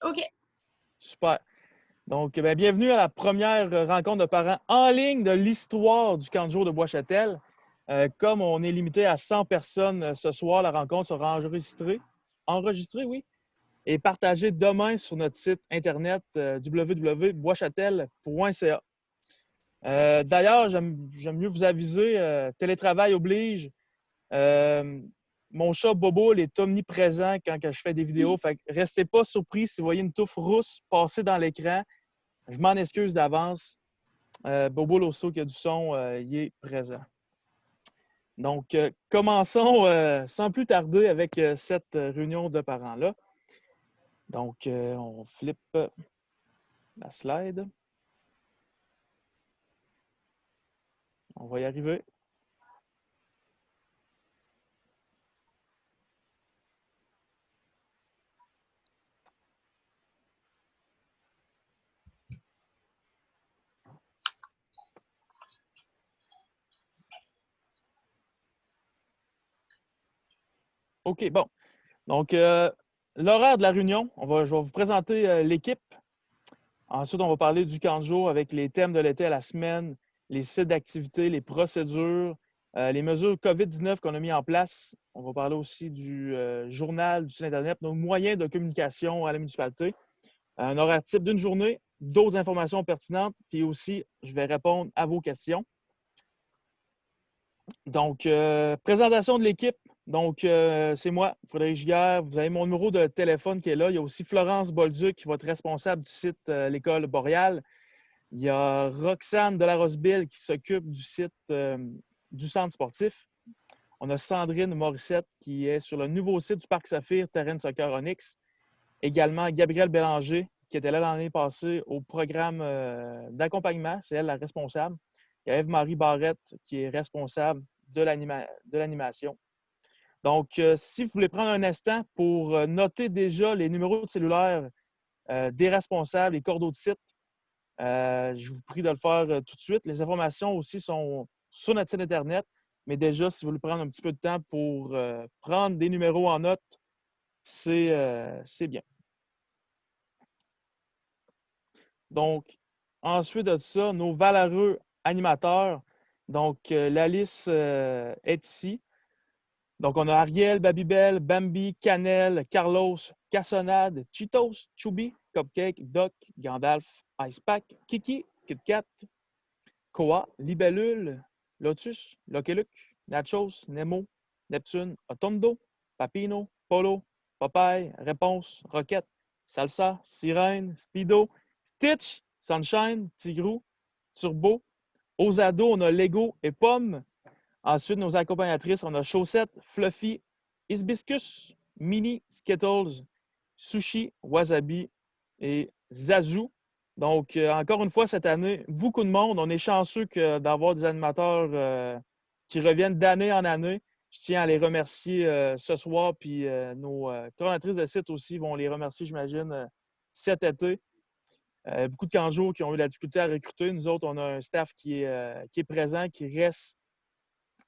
OK. Super. Donc, bienvenue à la première rencontre de parents en ligne de l'histoire du camp de jour de Bois-Châtel. Comme on est limité à 100 personnes ce soir, la rencontre sera enregistrée, oui, et partagée demain sur notre site internet www.boischatel.ca. D'ailleurs, j'aime mieux vous aviser, télétravail oblige. Mon chat Bobo il est omniprésent quand je fais des vidéos. Fait que restez pas surpris si vous voyez une touffe rousse passer dans l'écran. Je m'en excuse d'avance. Bobo Losso qui a du son, il est présent. Donc, commençons sans plus tarder avec cette réunion de parents-là. Donc, on flippe la slide. On va y arriver. OK, bon. Donc, l'horaire de la réunion, je vais vous présenter l'équipe. Ensuite, on va parler du camp de jour avec les thèmes de l'été à la semaine, les sites d'activité, les procédures, les mesures COVID-19 qu'on a mis en place. On va parler aussi du journal, du site Internet, nos moyens de communication à la municipalité. Un horaire type d'une journée, d'autres informations pertinentes, puis aussi, je vais répondre à vos questions. Donc, présentation de l'équipe. Donc, c'est moi, Frédéric Giguère. Vous avez mon numéro de téléphone qui est là. Il y a aussi Florence Bolduc qui va être responsable du site L'École Boréale. Il y a Roxane Delarosbille qui s'occupe du site du centre sportif. On a Sandrine Morissette qui est sur le nouveau site du Parc Saphir, terrain de soccer Onyx. Également Gabrielle Bélanger qui était là l'année passée au programme d'accompagnement. C'est elle la responsable. Il y a Ève-Marie Barrette qui est responsable de l'animation. Donc, si vous voulez prendre un instant pour noter déjà les numéros de cellulaire des responsables, les coordonnées de site, je vous prie de le faire tout de suite. Les informations aussi sont sur notre site Internet, mais déjà, si vous voulez prendre un petit peu de temps pour prendre des numéros en note, c'est bien. Donc, ensuite de ça, nos valeureux animateurs. Donc, la liste est ici. Donc, on a Ariel, Babybel, Bambi, Canel, Carlos, Cassonade, Cheetos, Chubby, Cupcake, Doc, Gandalf, Icepack, Kiki, KitKat, Koa, Libellule, Lotus, Lucky Luke, Nachos, Nemo, Neptune, Otondo, Papino, Polo, Popeye, Réponse, Roquette, Salsa, Sirène, Speedo, Stitch, Sunshine, Tigrou, Turbo. Aux ados, on a Lego et Pomme. Ensuite, nos accompagnatrices, on a Chaussette, Fluffy, Hibiscus, Mini, Skittles, Sushi, Wasabi et Zazu. Donc, encore une fois, cette année, beaucoup de monde. On est chanceux d'avoir des animateurs qui reviennent d'année en année. Je tiens à les remercier ce soir, puis nos coordonnatrices de site aussi vont les remercier, j'imagine, cet été. Beaucoup de canjos qui ont eu la difficulté à recruter. Nous autres, on a un staff qui est présent, qui reste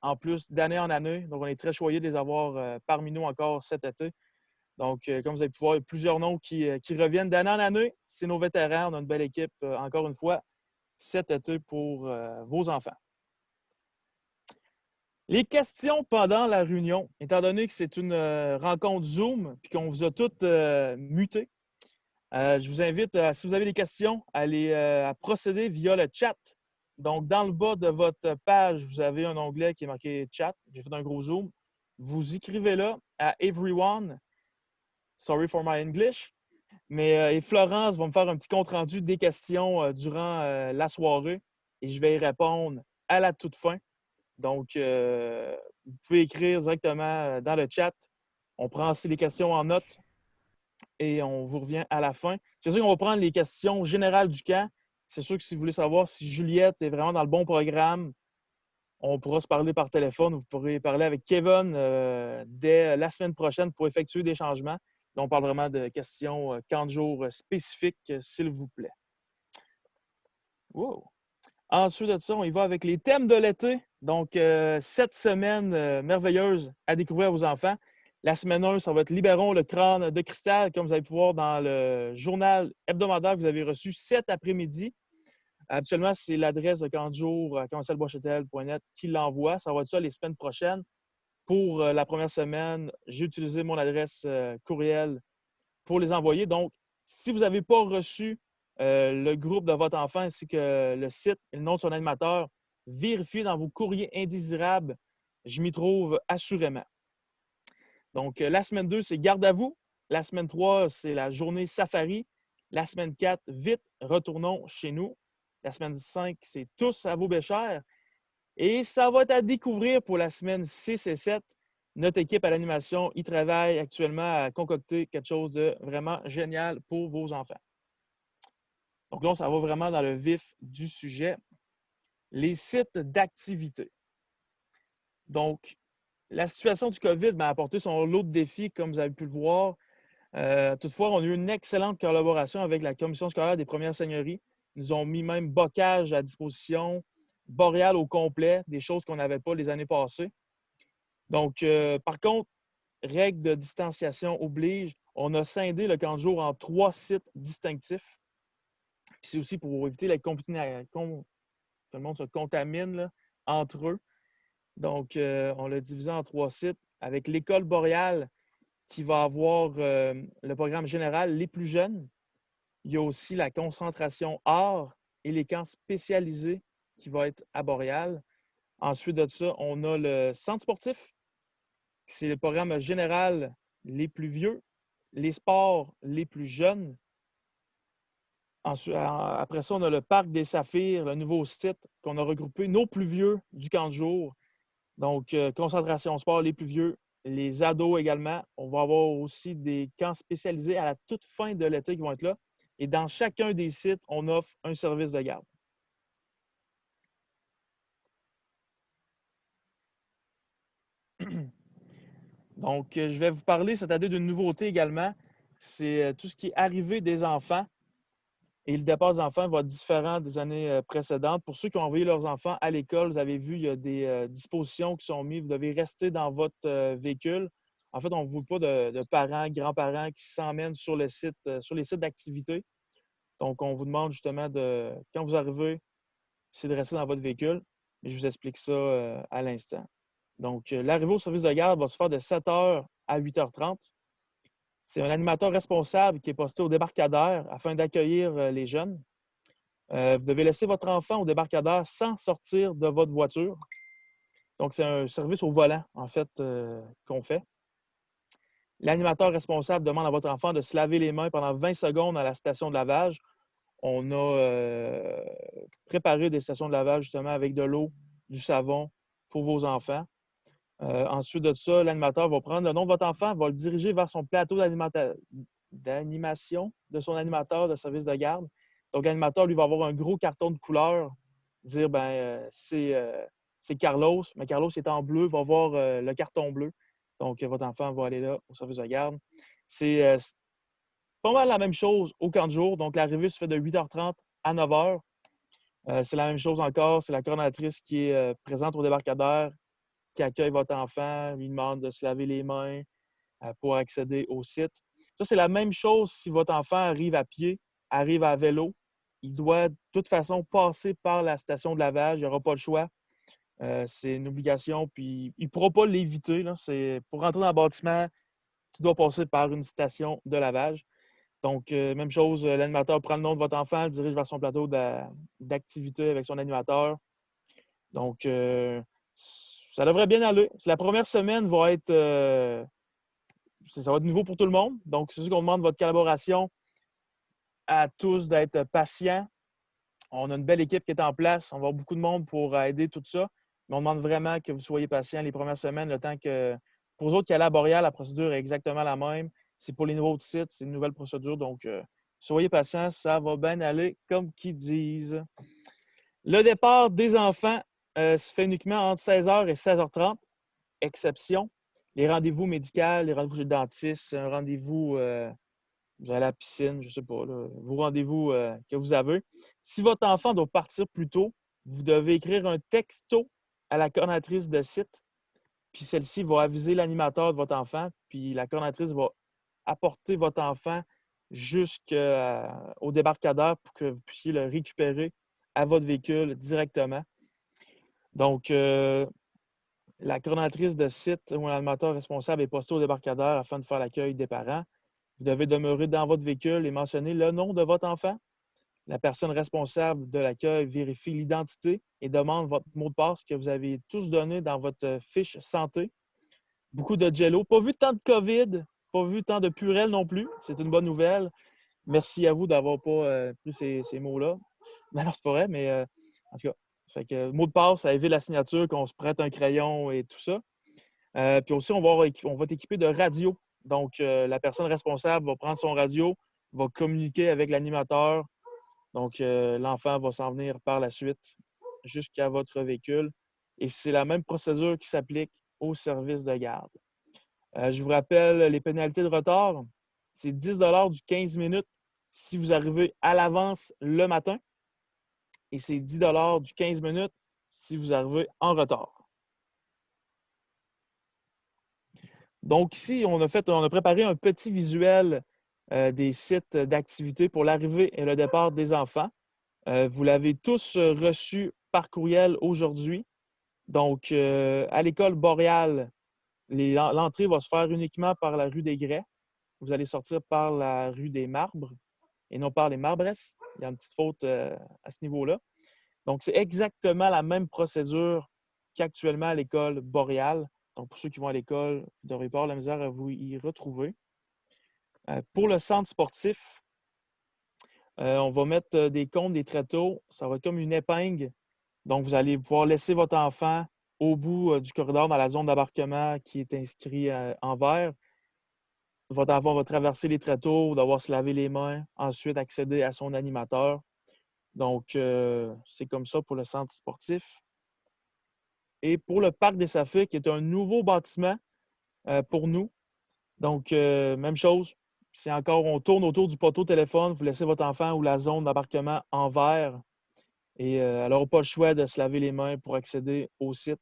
en plus d'année en année. Donc, on est très choyés de les avoir parmi nous encore cet été. Donc, comme vous avez pu voir, il y a plusieurs noms qui reviennent d'année en année. C'est nos vétérans. On a une belle équipe, encore une fois, cet été pour vos enfants. Les questions pendant la réunion, étant donné que c'est une rencontre Zoom et qu'on vous a toutes mutés, je vous invite, si vous avez des questions, à procéder via le chat. Donc, dans le bas de votre page, vous avez un onglet qui est marqué chat. J'ai fait un gros zoom. Vous écrivez là à everyone. Sorry for my English. Mais et Florence va me faire un petit compte-rendu des questions durant la soirée et je vais y répondre à la toute fin. Donc, vous pouvez écrire directement dans le chat. On prend aussi les questions en note et on vous revient à la fin. C'est sûr qu'on va prendre les questions générales du camp. C'est sûr que si vous voulez savoir si Juliette est vraiment dans le bon programme, on pourra se parler par téléphone. Vous pourrez parler avec Kevin dès la semaine prochaine pour effectuer des changements. Là, on parle vraiment de questions camp de jour spécifiques, s'il vous plaît. Wow. Ensuite de ça, on y va avec les thèmes de l'été. Donc, 7 semaines merveilleuses à découvrir à vos enfants. La semaine 1, ça va être Libérons le crâne de cristal, comme vous allez pu voir dans le journal hebdomadaire que vous avez reçu cet après-midi. Habituellement, c'est l'adresse de camp de jour, commercialboischatel.net qui l'envoie. Ça va être ça les semaines prochaines. Pour la première semaine, j'ai utilisé mon adresse courriel pour les envoyer. Donc, si vous n'avez pas reçu le groupe de votre enfant ainsi que le site et le nom de son animateur, vérifiez dans vos courriers indésirables. Je m'y trouve assurément. Donc, la semaine 2, c'est garde à vous. La semaine 3, c'est la journée safari. La semaine 4, vite, retournons chez nous. La semaine 5, c'est tous à vos béchères. Et ça va être à découvrir pour la semaine 6 et 7. Notre équipe à l'animation y travaille actuellement à concocter quelque chose de vraiment génial pour vos enfants. Donc là, ça va vraiment dans le vif du sujet. Les sites d'activité. Donc, la situation du COVID m'a apporté son lot de défis, comme vous avez pu le voir. Toutefois, on a eu une excellente collaboration avec la commission scolaire des premières seigneuries. Ils nous ont mis même bocage à disposition, boréal au complet, des choses qu'on n'avait pas les années passées. Donc, par contre, règle de distanciation oblige, on a scindé le camp de jour en 3 sites distinctifs. Puis c'est aussi pour éviter que le monde se contamine là, entre eux. Donc, on l'a divisé en 3 sites avec l'école boréale qui va avoir le programme général Les plus jeunes. Il y a aussi la concentration art et les camps spécialisés qui va être à Boréal. Ensuite de ça, on a le centre sportif, c'est le programme général Les plus vieux, les sports les plus jeunes. Ensuite, après ça, on a le parc des Saphirs, le nouveau site qu'on a regroupé nos plus vieux du camp de jour. Donc, concentration sport, les plus vieux, les ados également. On va avoir aussi des camps spécialisés à la toute fin de l'été qui vont être là. Et dans chacun des sites, on offre un service de garde. Donc, je vais vous parler cette année d'une nouveauté également. C'est tout ce qui est arrivé des enfants. Et le départ des enfants va être différent des années précédentes. Pour ceux qui ont envoyé leurs enfants à l'école, vous avez vu, il y a des dispositions qui sont mises. Vous devez rester dans votre véhicule. En fait, on ne veut pas de parents, grands-parents qui s'emmènent sur les sites d'activité. Donc, on vous demande justement quand vous arrivez, c'est de rester dans votre véhicule. Et je vous explique ça à l'instant. Donc, l'arrivée au service de garde va se faire de 7h à 8h30. C'est un animateur responsable qui est posté au débarcadère afin d'accueillir les jeunes. Vous devez laisser votre enfant au débarcadère sans sortir de votre voiture. Donc, c'est un service au volant, en fait, qu'on fait. L'animateur responsable demande à votre enfant de se laver les mains pendant 20 secondes à la station de lavage. On a préparé des stations de lavage, justement, avec de l'eau, du savon pour vos enfants. Ensuite de ça, l'animateur va prendre le nom de votre enfant, va le diriger vers son plateau d'animation de son animateur de service de garde. Donc, l'animateur, lui, va avoir un gros carton de couleur, dire, c'est Carlos, mais Carlos est en bleu, va voir le carton bleu. Donc, votre enfant va aller là au service de garde. C'est pas mal la même chose au camp de jour. Donc, l'arrivée se fait de 8h30 à 9h. C'est la même chose encore. C'est la coordonnatrice qui est présente au débarcadère, qui accueille votre enfant, lui demande de se laver les mains pour accéder au site. Ça, c'est la même chose si votre enfant arrive à pied, arrive à vélo. Il doit de toute façon passer par la station de lavage. Il n'aura pas le choix. C'est une obligation, puis il ne pourra pas l'éviter. Pour rentrer dans le bâtiment, tu dois passer par une station de lavage. Donc, même chose, l'animateur prend le nom de votre enfant, le dirige vers son plateau d'activité avec son animateur. Donc, ça devrait bien aller. La première semaine va être, ça va être nouveau pour tout le monde. Donc, c'est sûr qu'on demande votre collaboration à tous d'être patients. On a une belle équipe qui est en place. On va avoir beaucoup de monde pour aider tout ça. Mais on demande vraiment que vous soyez patients les premières semaines, le temps que... Pour vous autres qui allez à Boréal, la procédure est exactement la même. C'est pour les nouveaux sites, c'est une nouvelle procédure. Donc, soyez patients, ça va bien aller, comme qu'ils disent. Le départ des enfants se fait uniquement entre 16h et 16h30, exception. Les rendez-vous médicaux, les rendez-vous chez le dentiste, un rendez-vous vous allez à la piscine, je ne sais pas, là, vos rendez-vous que vous avez. Si votre enfant doit partir plus tôt, vous devez écrire un texto à la coordonnatrice de site, puis celle-ci va aviser l'animateur de votre enfant, puis la coordonnatrice va apporter votre enfant jusqu'au débarcadère pour que vous puissiez le récupérer à votre véhicule directement. Donc, la coordonnatrice de site ou l'animateur responsable est posté au débarcadère afin de faire l'accueil des parents. Vous devez demeurer dans votre véhicule et mentionner le nom de votre enfant. La personne responsable de l'accueil vérifie l'identité et demande votre mot de passe que vous avez tous donné dans votre fiche santé. Beaucoup de jello. Pas vu tant de COVID, pas vu tant de purée non plus. C'est une bonne nouvelle. Merci à vous d'avoir pas pris ces mots-là. Non, c'est pas vrai, mais en tout cas, fait que, mot de passe, ça évite la signature, qu'on se prête un crayon et tout ça. Puis aussi, on va être équipé de radio. Donc, la personne responsable va prendre son radio, va communiquer avec l'animateur. Donc, l'enfant va s'en venir par la suite jusqu'à votre véhicule. Et c'est la même procédure qui s'applique au service de garde. Je vous rappelle les pénalités de retard. C'est 10 du 15 minutes si vous arrivez à l'avance le matin. Et c'est 10 du 15 minutes si vous arrivez en retard. Donc ici, on a préparé un petit visuel des sites d'activité pour l'arrivée et le départ des enfants. Vous l'avez tous reçu par courriel aujourd'hui. Donc, à l'école Boréal, l'entrée va se faire uniquement par la rue des Grès. Vous allez sortir par la rue des Marbres et non par les Marbresses. Il y a une petite faute à ce niveau-là. Donc, c'est exactement la même procédure qu'actuellement à l'école Boréal. Donc, pour ceux qui vont à l'école, vous ne devrez pas avoir la misère à vous y retrouver. Pour le centre sportif, on va mettre des comptes, des tréteaux. Ça va être comme une épingle. Donc, vous allez pouvoir laisser votre enfant au bout du corridor dans la zone d'embarquement qui est inscrit en vert. Votre enfant va traverser les tréteaux, devoir se laver les mains, ensuite accéder à son animateur. Donc, c'est comme ça pour le centre sportif. Et pour le parc des Safaris, qui est un nouveau bâtiment pour nous. Donc, même chose. C'est encore, on tourne autour du poteau téléphone, vous laissez votre enfant ou la zone d'embarquement en vert et elle n'aura pas le choix de se laver les mains pour accéder au site.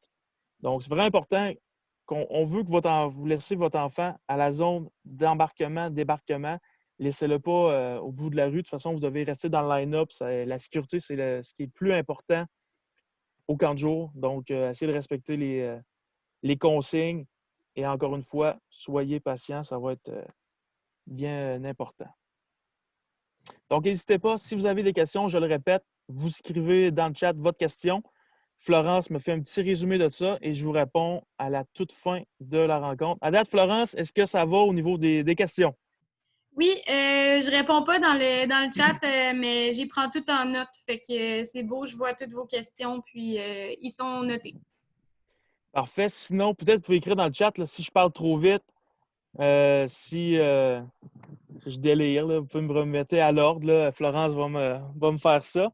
Donc, c'est vraiment important qu'on veut que vous laissez votre enfant à la zone d'embarquement, débarquement. Laissez-le pas au bout de la rue. De toute façon, vous devez rester dans le line-up. La sécurité, c'est ce qui est le plus important au camp de jour. Donc, essayez de respecter les consignes. Et encore une fois, soyez patient, ça va être bien important. Donc, n'hésitez pas, si vous avez des questions, je le répète, vous écrivez dans le chat votre question. Florence me fait un petit résumé de ça et je vous réponds à la toute fin de la rencontre. À date, Florence, est-ce que ça va au niveau des questions? Oui, je réponds pas dans le chat, mais j'y prends tout en note. Fait que c'est beau, je vois toutes vos questions, puis ils sont notés. Parfait. Sinon, peut-être vous pouvez écrire dans le chat là, si je parle trop vite, si je délire, là, vous pouvez me remettre à l'ordre. Là. Florence va me faire ça.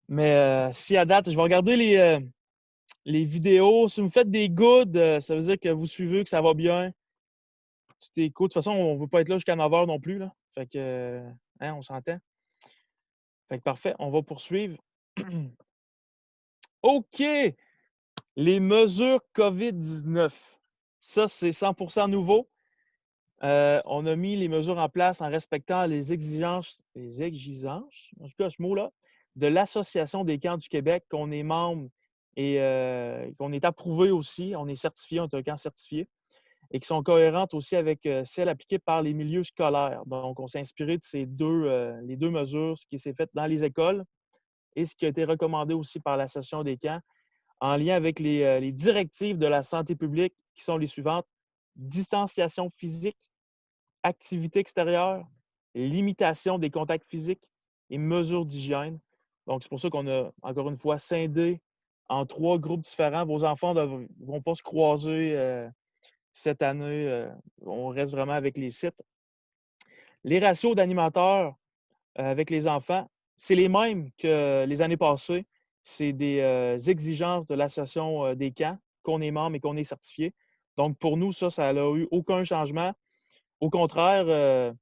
Mais si à date, je vais regarder les vidéos. Si vous me faites des goods, ça veut dire que vous suivez, que ça va bien. Tout est cool. De toute façon, on ne veut pas être là jusqu'à 9 h non plus. Là. Fait que, hein, on s'entend. Fait que parfait, on va poursuivre. OK! Les mesures COVID-19. Ça, c'est 100% nouveau. On a mis les mesures en place en respectant les exigences, en tout cas ce mot-là, de l'Association des camps du Québec, qu'on est membre et qu'on est approuvé aussi. On est certifié, on est un camp certifié, et qui sont cohérentes aussi avec celles appliquées par les milieux scolaires. Donc, on s'est inspiré de les deux mesures, ce qui s'est fait dans les écoles et ce qui a été recommandé aussi par l'Association des camps, en lien avec les directives de la santé publique, qui sont les suivantes: distanciation physique, activité extérieure, limitation des contacts physiques et mesures d'hygiène. Donc, c'est pour ça qu'on a, encore une fois, scindé en 3 groupes différents. Vos enfants ne vont pas se croiser cette année. On reste vraiment avec les sites. Les ratios d'animateurs avec les enfants, c'est les mêmes que les années passées. C'est des exigences de l'Association des camps, qu'on est membre et qu'on est certifié. Donc, pour nous, ça n'a eu aucun changement. Au contraire,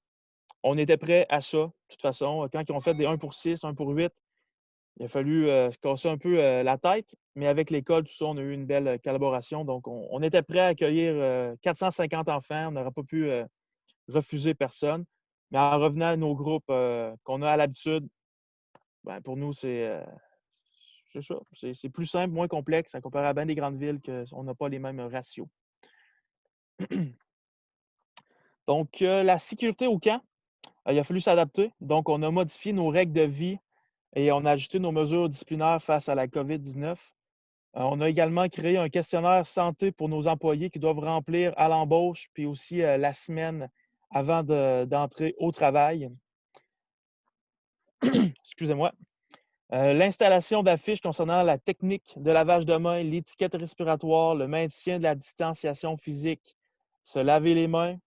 on était prêt à ça, de toute façon. Quand ils ont fait des 1 pour 6, 1 pour 8, Il a fallu se casser un peu la tête, mais avec l'école, tout ça, on a eu une belle collaboration. Donc, on était prêt à accueillir 450 enfants. On n'aurait pas pu refuser personne. Mais en revenant à nos groupes qu'on a à l'habitude, ben, pour nous, c'est ça. C'est plus simple, moins complexe à comparer à bien des grandes villes qu'on n'a pas les mêmes ratios. Donc, la sécurité au camp, il a fallu s'adapter. Donc, on a modifié nos règles de vie et on a ajusté nos mesures disciplinaires face à la COVID-19. On a également créé un questionnaire santé pour nos employés qui doivent remplir à l'embauche, puis aussi la semaine avant d'entrer au travail. Excusez-moi. L'installation d'affiches concernant la technique de lavage de mains, l'étiquette respiratoire, le maintien de la distanciation physique, se laver les mains,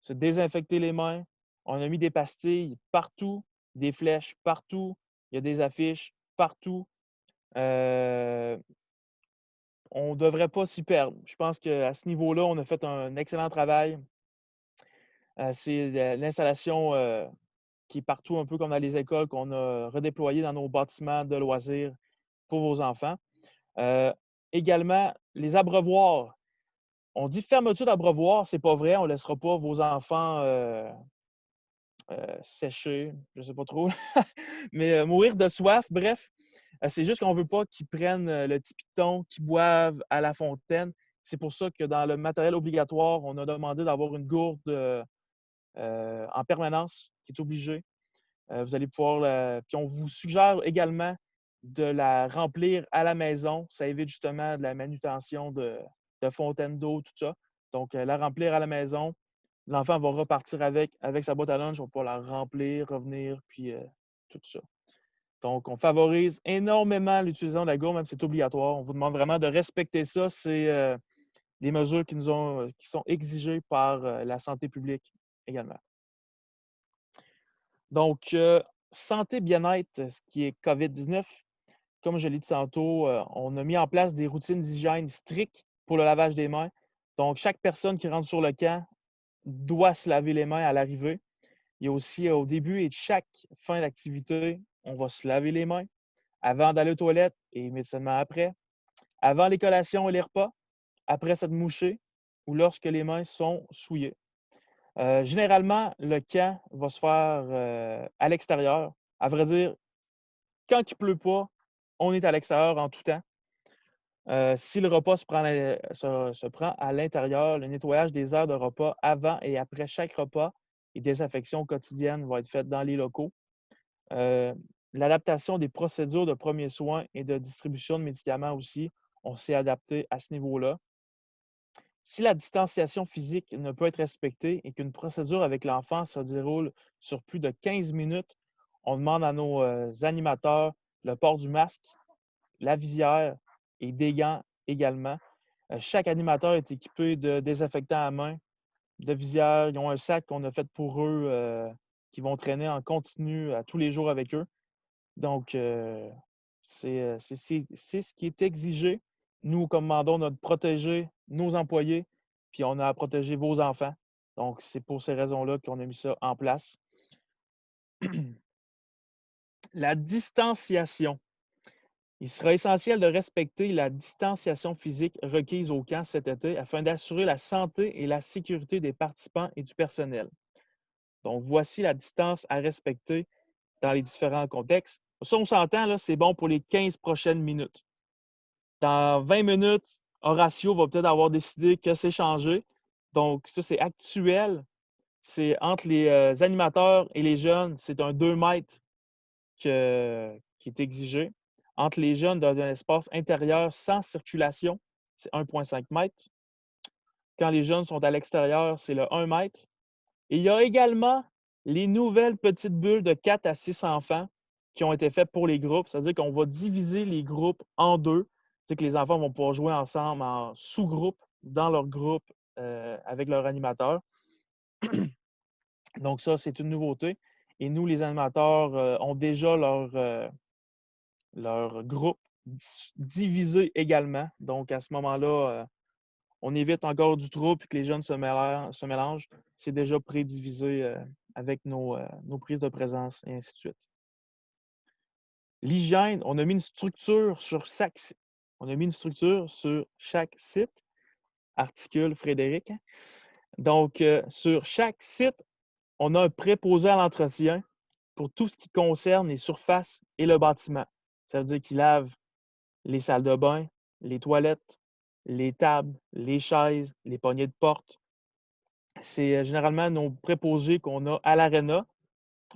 se désinfecter les mains. On a mis des pastilles partout, des flèches partout, il y a des affiches partout. On ne devrait pas s'y perdre. Je pense qu'à ce niveau-là, on a fait un excellent travail. C'est l'installation qui est partout, un peu comme dans les écoles, qu'on a redéployé dans nos bâtiments de loisirs pour vos enfants. Euh, Également, les abreuvoirs. On dit fermeture d'abreuvoir, c'est pas vrai. On ne laissera pas vos enfants sécher, je ne sais pas trop, mais mourir de soif. Bref, c'est juste qu'on ne veut pas qu'ils prennent le petit piton, qu'ils boivent à la fontaine. C'est pour ça que dans le matériel obligatoire, on a demandé d'avoir une gourde en permanence qui est obligée. Vous allez pouvoir. Puis on vous suggère également de la remplir à la maison. Ça évite justement de la manutention de fontaines d'eau, tout ça. Donc, la remplir à la maison. L'enfant va repartir avec sa boîte à lunch. On va pouvoir la remplir, revenir, puis tout ça. Donc, on favorise énormément l'utilisation de la gourde, même si c'est obligatoire. On vous demande vraiment de respecter ça. C'est les mesures qui sont exigées par la santé publique également. Donc, santé, bien-être, ce qui est COVID-19, comme je l'ai dit tantôt, on a mis en place des routines d'hygiène strictes pour le lavage des mains. Donc, chaque personne qui rentre sur le camp doit se laver les mains à l'arrivée. Il y a aussi au début et de chaque fin d'activité, on va se laver les mains avant d'aller aux toilettes et immédiatement après, avant les collations et les repas, après s'être mouché ou lorsque les mains sont souillées. Généralement, le camp va se faire à l'extérieur. À vrai dire, quand il ne pleut pas, on est à l'extérieur en tout temps. Si le repas se prend à l'intérieur, le nettoyage des aires de repas avant et après chaque repas et désinfection quotidienne va être faite dans les locaux. L'adaptation des procédures de premiers soins et de distribution de médicaments aussi, on s'est adapté à ce niveau-là. Si la distanciation physique ne peut être respectée et qu'une procédure avec l'enfant se déroule sur plus de 15 minutes, on demande à nos animateurs le port du masque, la visière et des gants également. Chaque animateur est équipé de désinfectants à main, de visière. Ils ont un sac qu'on a fait pour eux qui vont traîner en continu tous les jours avec eux. Donc, c'est ce qui est exigé. Nous, comme mandat, on a de protéger nos employés, puis on a à protéger vos enfants. Donc, c'est pour ces raisons-là qu'on a mis ça en place. La distanciation. Il sera essentiel de respecter la distanciation physique requise au camp cet été afin d'assurer la santé et la sécurité des participants et du personnel. Donc, voici la distance à respecter dans les différents contextes. Ça, on s'entend, là, c'est bon pour les 15 prochaines minutes. Dans 20 minutes, Horatio va peut-être avoir décidé que c'est changé. Donc, ça, c'est actuel. C'est entre les animateurs et les jeunes, c'est un 2 mètres qui est exigé. Entre les jeunes dans un espace intérieur sans circulation, c'est 1,5 mètres. Quand les jeunes sont à l'extérieur, c'est le 1 mètre. Et il y a également les nouvelles petites bulles de 4 à 6 enfants qui ont été faites pour les groupes. C'est-à-dire qu'on va diviser les groupes en deux. C'est-à-dire que les enfants vont pouvoir jouer ensemble en sous-groupe dans leur groupe avec leur animateur. Donc ça, c'est une nouveauté. Et nous, les animateurs, ont déjà leur groupe divisé également. Donc à ce moment-là, on évite encore du trouble et que les jeunes se mélangent. C'est déjà prédivisé avec nos prises de présence et ainsi de suite. L'hygiène, on a mis une structure sur chaque site. Articule Frédéric. Hein. Donc, sur chaque site, on a un préposé à l'entretien pour tout ce qui concerne les surfaces et le bâtiment. Ça veut dire qu'il lave les salles de bain, les toilettes, les tables, les chaises, les poignées de porte. C'est généralement nos préposés qu'on a à l'aréna.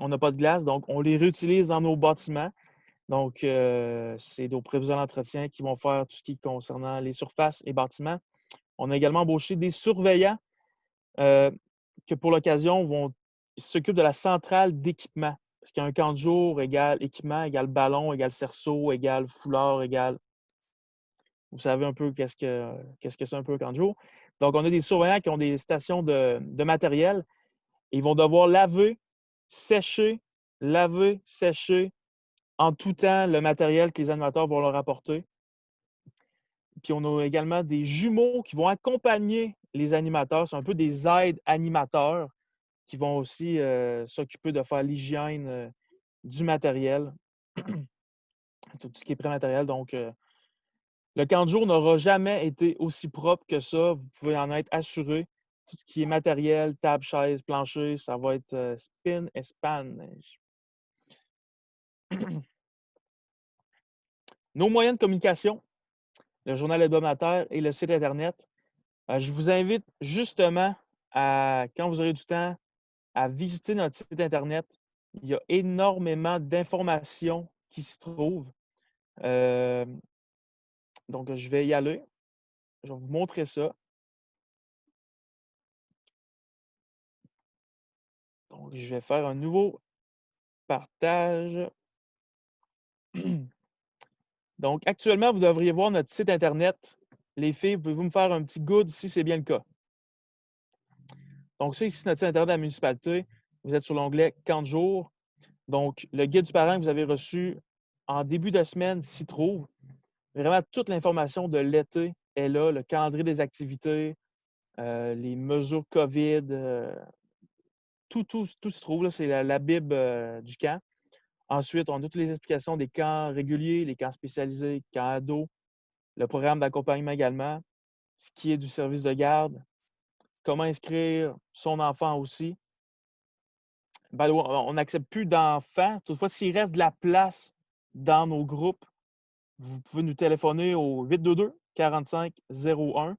On n'a pas de glace, donc on les réutilise dans nos bâtiments. Donc, c'est nos préposés à l'entretien qui vont faire tout ce qui est concernant les surfaces et bâtiments. On a également embauché des surveillants que pour l'occasion s'occupent de la centrale d'équipement. Parce qu'un camp de jour égale équipement, égale ballon, égale cerceau, égale foulard, égale. Vous savez un peu qu'est-ce que c'est un peu un camp de jour. Donc, on a des surveillants qui ont des stations de matériel. Ils vont devoir laver, sécher en tout temps le matériel que les animateurs vont leur apporter. Puis on a également des jumeaux qui vont accompagner les animateurs. C'est un peu des aides animateurs qui vont aussi s'occuper de faire l'hygiène du matériel, tout ce qui est pré-matériel. Donc, le camp de jour n'aura jamais été aussi propre que ça. Vous pouvez en être assuré. Tout ce qui est matériel, table, chaise, plancher, ça va être spin et span. Nos moyens de communication, le journal hebdomadaire et le site Internet. Je vous invite justement à, quand vous aurez du temps, à visiter notre site Internet. Il y a énormément d'informations qui s'y trouvent. Donc, je vais y aller. Je vais vous montrer ça. Donc, je vais faire un nouveau partage. Donc, actuellement, vous devriez voir notre site Internet. Les filles, pouvez-vous me faire un petit good si c'est bien le cas? Donc, ça, ici, c'est notre site Internet de la municipalité. Vous êtes sur l'onglet « Camp de jour ». Donc, le guide du parrain que vous avez reçu en début de semaine s'y trouve. Vraiment, toute l'information de l'été est là, le calendrier des activités, les mesures COVID, tout se trouve. C'est la Bible du camp. Ensuite, on a toutes les explications des camps réguliers, les camps spécialisés, camps ados, le programme d'accompagnement également, ce qui est du service de garde, comment inscrire son enfant aussi. On n'accepte plus d'enfants. Toutefois, s'il reste de la place dans nos groupes, vous pouvez nous téléphoner au 822-4501.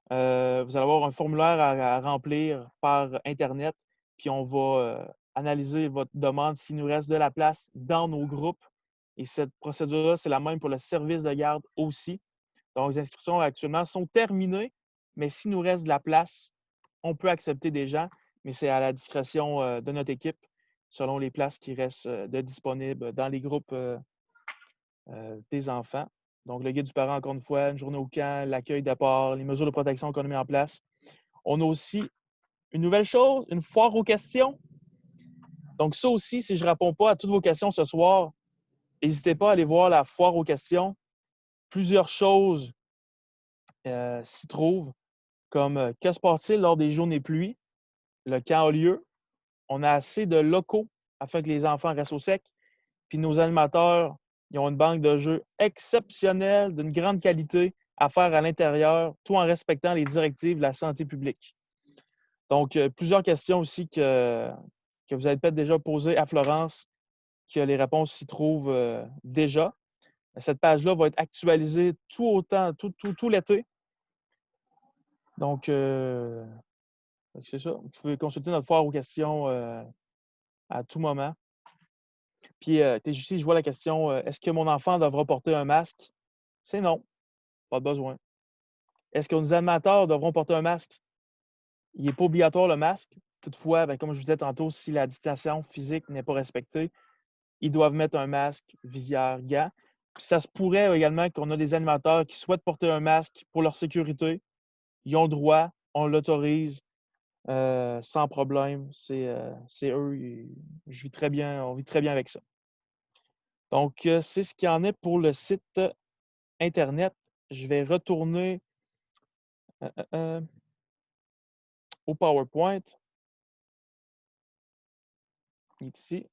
Vous allez avoir un formulaire à remplir par Internet, puis on va analyser votre demande s'il nous reste de la place dans nos groupes. Et cette procédure-là, c'est la même pour le service de garde aussi. Donc, les inscriptions actuellement sont terminées, mais s'il nous reste de la place, on peut accepter des gens, mais c'est à la discrétion de notre équipe selon les places qui restent de disponibles dans les groupes des enfants. Donc, le guide du parent, encore une fois, une journée au camp, l'accueil d'apport, les mesures de protection qu'on a mis en place. On a aussi une nouvelle chose, une foire aux questions. Donc, ça aussi, si je ne réponds pas à toutes vos questions ce soir, n'hésitez pas à aller voir la foire aux questions. Plusieurs choses s'y trouvent, comme que se passe-t-il lors des journées pluie? Le camp a lieu. On a assez de locaux afin que les enfants restent au sec. Puis nos animateurs, ils ont une banque de jeux exceptionnelle, d'une grande qualité à faire à l'intérieur, tout en respectant les directives de la santé publique. Donc, plusieurs questions aussi que vous avez peut-être déjà posées à Florence, que les réponses s'y trouvent déjà. Cette page-là va être actualisée tout l'été. Donc, c'est ça. Vous pouvez consulter notre foire aux questions à tout moment. Puis, ici, je vois la question, est-ce que mon enfant devra porter un masque? C'est non, pas de besoin. Est-ce que nos animateurs devront porter un masque? Il n'est pas obligatoire le masque. Toutefois, comme je vous disais tantôt, si la distanciation physique n'est pas respectée, ils doivent mettre un masque, visière, gants. Puis ça se pourrait également qu'on a des animateurs qui souhaitent porter un masque pour leur sécurité. Ils ont le droit, on l'autorise sans problème. C'est eux. On vit très bien avec ça. Donc, c'est ce qu'il y en est pour le site Internet. Je vais retourner au PowerPoint. Ici.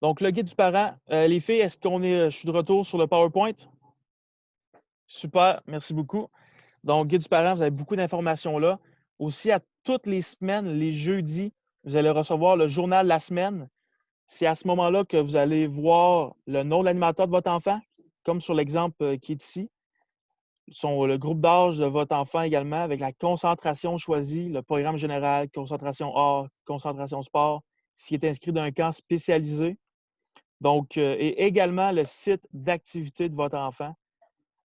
Donc, le guide du parent. Les filles, est-ce qu'on est. Je suis de retour sur le PowerPoint? Super, merci beaucoup. Donc, guide du parent, vous avez beaucoup d'informations là. Aussi, à toutes les semaines, les jeudis, vous allez recevoir le journal de la semaine. C'est à ce moment-là que vous allez voir le nom de l'animateur de votre enfant, comme sur l'exemple qui est ici. Le groupe d'âge de votre enfant également, avec la concentration choisie, le programme général, concentration art, concentration sport, s'il est inscrit d'un camp spécialisé. Donc, et également le site d'activité de votre enfant.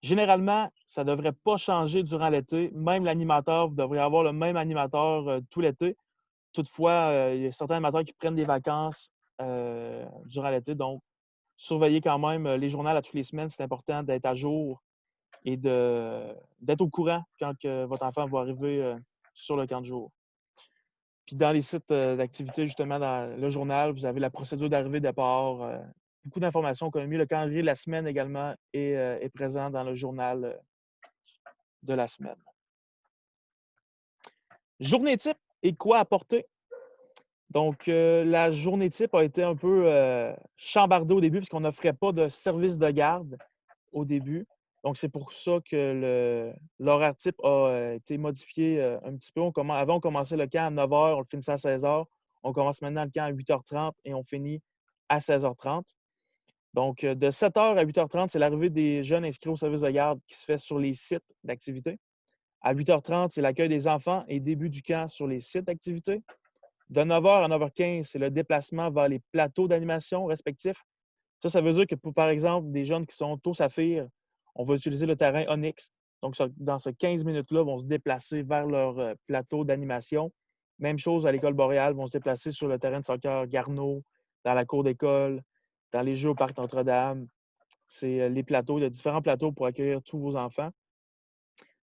Généralement, ça ne devrait pas changer durant l'été. Même l'animateur, vous devriez avoir le même animateur tout l'été. Toutefois, il y a certains animateurs qui prennent des vacances durant l'été. Donc, surveillez quand même les journaux à toutes les semaines. C'est important d'être à jour et d'être au courant quand votre enfant va arriver sur le camp de jour. Puis dans les sites d'activité, justement, dans le journal, vous avez la procédure d'arrivée-départ. Beaucoup d'informations qu'on a mis. Le calendrier de la semaine également est présent dans le journal de la semaine. Journée type et quoi apporter? Donc, la journée type a été un peu chambardée au début parce qu'on n'offrait pas de service de garde au début. Donc, c'est pour ça que l'horaire type a été modifié un petit peu. Avant, on commençait le camp à 9 h, on le finissait à 16 h. On commence maintenant le camp à 8 h 30 et on finit à 16 h 30. Donc, de 7 h à 8 h 30, c'est l'arrivée des jeunes inscrits au service de garde qui se fait sur les sites d'activité. À 8 h 30, c'est l'accueil des enfants et début du camp sur les sites d'activité. De 9 h à 9 h 15, c'est le déplacement vers les plateaux d'animation respectifs. Ça veut dire que pour, par exemple, des jeunes qui sont au Saphir, on va utiliser le terrain Onyx. Donc, dans ces 15 minutes-là, ils vont se déplacer vers leur plateau d'animation. Même chose à l'École boréale, vont se déplacer sur le terrain de soccer Garneau, dans la cour d'école, dans les Jeux au Parc Notre-Dame. C'est les plateaux, il y a différents plateaux pour accueillir tous vos enfants.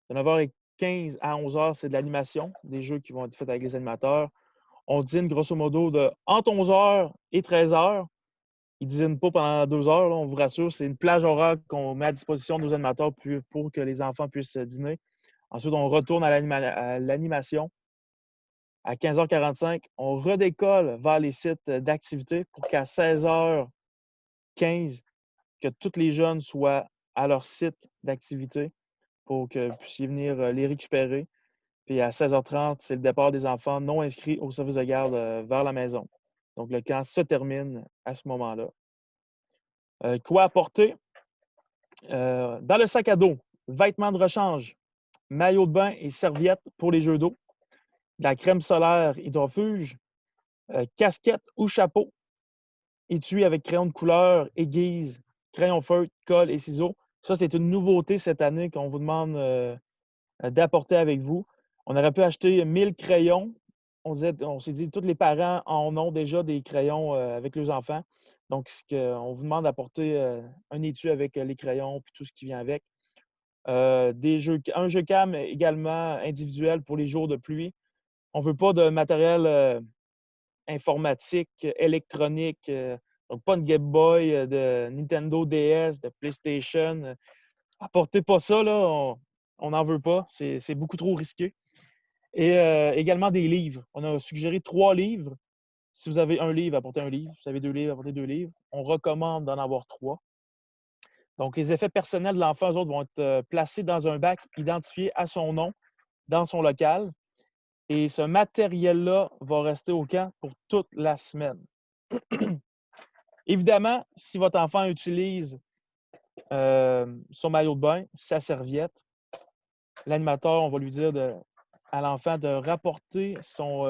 De 9h15 à 11 h, c'est de l'animation, des jeux qui vont être faits avec les animateurs. On dîne grosso modo de entre 11 h et 13 h. Ils ne dînent pas pendant 2 heures, là, on vous rassure. C'est une plage horaire qu'on met à disposition de nos animateurs pour que les enfants puissent dîner. Ensuite, on retourne à l'animation. À 15 h 45, on redécolle vers les sites d'activité pour qu'à 16 h 15, que tous les jeunes soient à leur site d'activité pour que vous puissiez venir les récupérer. Puis à 16 h 30, c'est le départ des enfants non inscrits au service de garde vers la maison. Donc, le camp se termine à ce moment-là. Quoi apporter? Dans le sac à dos, vêtements de rechange, maillot de bain et serviettes pour les jeux d'eau, de la crème solaire hydrofuge, casquette ou chapeau, étui avec crayon de couleur, aiguise, crayon feutre, colle et ciseaux. Ça, c'est une nouveauté cette année qu'on vous demande d'apporter avec vous. On aurait pu acheter 1000 crayons. On s'est dit, tous les parents en ont déjà des crayons avec leurs enfants. Donc, on vous demande d'apporter un étui avec les crayons et tout ce qui vient avec. Un jeu cam également individuel pour les jours de pluie. On ne veut pas de matériel informatique, électronique, donc pas de Game Boy, de Nintendo DS, de PlayStation. Apportez pas ça, là, on n'en veut pas. C'est beaucoup trop risqué. Et également des livres. On a suggéré 3 livres. Si vous avez un livre, apportez un livre. Si vous avez 2 livres, apportez 2 livres. On recommande d'en avoir 3. Donc, les effets personnels de l'enfant, eux autres, vont être placés dans un bac identifié à son nom dans son local. Et ce matériel-là va rester au camp pour toute la semaine. Évidemment, si votre enfant utilise son maillot de bain, sa serviette, l'animateur, on va lui dire à l'enfant de rapporter son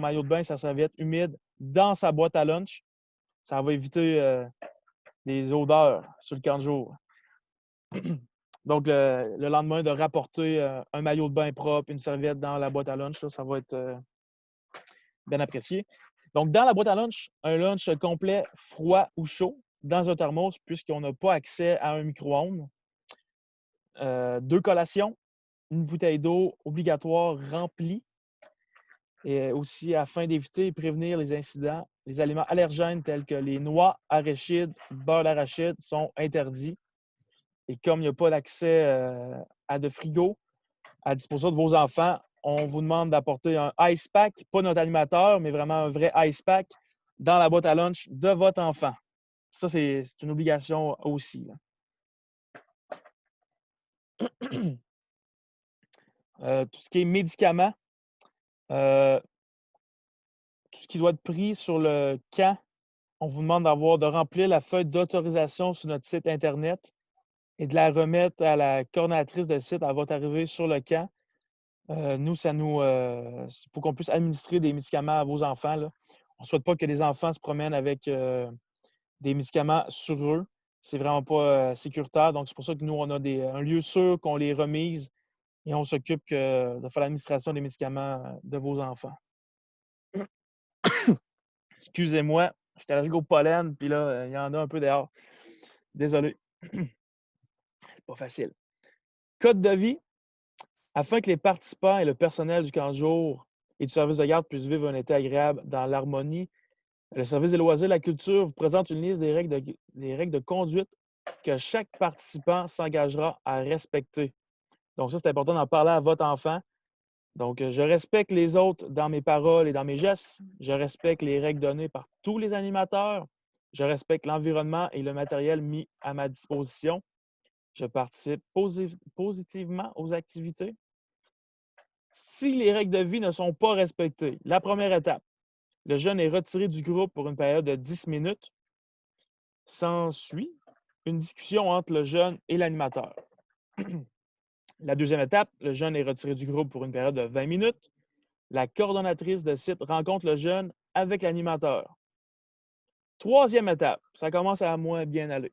maillot de bain, sa serviette humide dans sa boîte à lunch. Ça va éviter les odeurs sur le camp de jour. Donc, le lendemain, de rapporter un maillot de bain propre, une serviette dans la boîte à lunch, là, ça va être bien apprécié. Donc, dans la boîte à lunch, un lunch complet froid ou chaud dans un thermos, puisqu'on n'a pas accès à un micro-ondes. 2 collations, une bouteille d'eau obligatoire remplie. Et aussi, afin d'éviter et prévenir les incidents, les aliments allergènes tels que les noix, arachides, beurre d'arachide sont interdits. Et comme il n'y a pas d'accès à de frigo à disposition de vos enfants, on vous demande d'apporter un ice pack, pas notre animateur, mais vraiment un vrai ice pack dans la boîte à lunch de votre enfant. Ça, c'est une obligation aussi, là. Tout ce qui est médicaments, tout ce qui doit être pris sur le camp, on vous demande de remplir la feuille d'autorisation sur notre site Internet et de la remettre à la coordonnatrice de site à votre arrivée sur le camp. Nous, c'est pour qu'on puisse administrer des médicaments à vos enfants, là. On ne souhaite pas que les enfants se promènent avec des médicaments sur eux. C'est vraiment pas sécuritaire. Donc, c'est pour ça que nous, on a un lieu sûr qu'on les remise et on s'occupe de faire l'administration des médicaments de vos enfants. Excusez-moi, j'étais allergique au pollen, puis là, il y en a un peu dehors. Désolé. C'est pas facile. Code de vie. Afin que les participants et le personnel du camp de jour et du service de garde puissent vivre un été agréable dans l'harmonie, le service des loisirs et de la culture vous présente une liste des règles de conduite que chaque participant s'engagera à respecter. Donc ça, c'est important d'en parler à votre enfant. Donc, je respecte les autres dans mes paroles et dans mes gestes. Je respecte les règles données par tous les animateurs. Je respecte l'environnement et le matériel mis à ma disposition. Je participe positivement aux activités. Si les règles de vie ne sont pas respectées, la première étape, le jeune est retiré du groupe pour une période de 10 minutes. S'ensuit une discussion entre le jeune et l'animateur. La deuxième étape, le jeune est retiré du groupe pour une période de 20 minutes. La coordonnatrice de site rencontre le jeune avec l'animateur. Troisième étape, ça commence à moins bien aller.